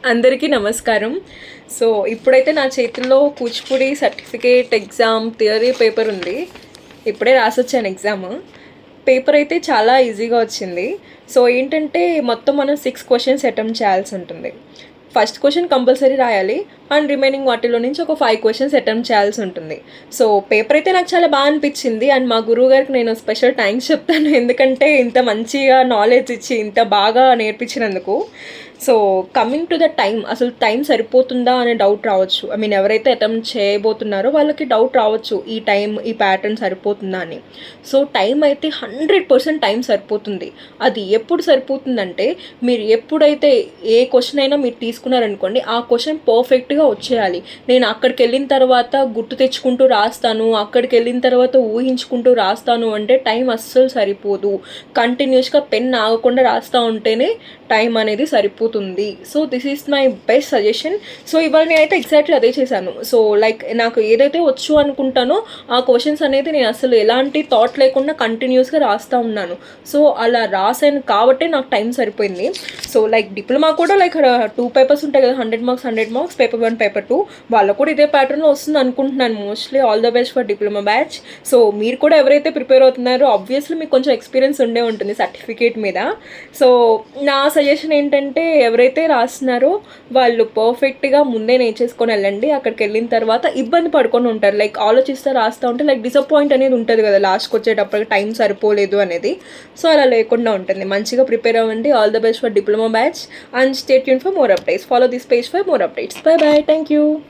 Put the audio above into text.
అందరికీ నమస్కారం. సో, ఇప్పుడైతే నా చేతుల్లో Kuchipudi certificate exam theory paper ఉంది. ఇప్పుడే రాసొచ్చాను ఎగ్జామ్. పేపర్ అయితే చాలా ఈజీగా వచ్చింది. సో, ఏంటంటే మొత్తం మనం 6 క్వెషన్స్ అటెంప్ట్ చేయాల్సి ఉంటుంది. ఫస్ట్ క్వెషన్ కంపల్సరీ రాయాలి అండ్ రిమైనింగ్ వాటిలో నుంచి ఒక 5 క్వెషన్స్ అటెంప్ట్ చేయాల్సి ఉంటుంది. సో, పేపర్ అయితే నాకు చాలా బాగా అనిపించింది అండ్ మా గురువు గారికి నేను స్పెషల్ థ్యాంక్స్ చెప్తాను. ఎందుకంటే ఇంత మంచిగా నాలెడ్జ్ ఇచ్చి ఇంత బాగా నేర్పించినందుకు. So, coming to the time, అసలు టైం సరిపోతుందా అనే డౌట్ రావచ్చు. ఐ మీన్ ఎవరైతే అటెంప్ట్ చేయబోతున్నారో వాళ్ళకి డౌట్ రావచ్చు, ఈ టైం ఈ ప్యాటర్న్ సరిపోతుందా అని. సో, టైం అయితే 100% టైం సరిపోతుంది. అది ఎప్పుడు సరిపోతుందంటే మీరు ఎప్పుడైతే ఏ క్వశ్చన్ అయినా మీరు తీసుకున్నారనుకోండి, ఆ క్వశ్చన్ పర్ఫెక్ట్గా వచ్చేయాలి. నేను అక్కడికి వెళ్ళిన తర్వాత గుర్తు తెచ్చుకుంటూ రాస్తాను, అక్కడికి వెళ్ళిన తర్వాత ఊహించుకుంటూ రాస్తాను అంటే టైం అస్సలు సరిపోదు. కంటిన్యూస్గా పెన్ ఆగకుండా రాస్తూ ఉంటేనే టైం అనేది సరిపోతుంది. So, this is my best suggestion. So, ఇవాళ నేనైతే ఎగ్జాక్ట్లీ అదే చేశాను. సో, లైక్ నాకు ఏదైతే వచ్చు అనుకుంటానో ఆ క్వశ్చన్స్ అనేది నేను అసలు ఎలాంటి థాట్ లేకుండా కంటిన్యూస్గా రాస్తూ ఉన్నాను. సో, అలా రాసాను కాబట్టే నాకు టైం సరిపోయింది. సో, లైక్ డిప్లొమా కూడా లైక్ 2 పేపర్స్ ఉంటాయి కదా, 100 మార్క్స్, పేపర్ 1 పేపర్ 2, వాళ్ళకు కూడా ఇదే ప్యాటర్న్లో వస్తుంది అనుకుంటున్నాను. Mostly all the best for diploma batch. So, మీరు కూడా ఎవరైతే ప్రిపేర్ అవుతున్నారో ఆబ్వియస్లీ మీకు కొంచెం ఎక్స్పీరియన్స్ ఉండే ఉంటుంది సర్టిఫికేట్ మీద. సో, నా సజెషన్ ఏంటంటే ఎవరైతే రాస్తున్నారో వాళ్ళు పర్ఫెక్ట్గా ముందే నేర్చేసుకొని వెళ్ళండి. అక్కడికి వెళ్ళిన తర్వాత ఇబ్బంది పడుకొని ఉంటారు, లైక్ ఆలోచిస్తూ రాస్తూ ఉంటే లైక్ డిసప్పాయింట్ అనేది ఉంటుంది కదా లాస్ట్కి వచ్చేటప్పటికి, టైం సరిపోలేదు అనేది. సో, అలా లేకుండా ఉంటుంది. మంచిగా ప్రిపేర్ అవ్వండి. All the best for diploma batch and stay tune for more updates. Follow this page for more updates. By by. Thank you.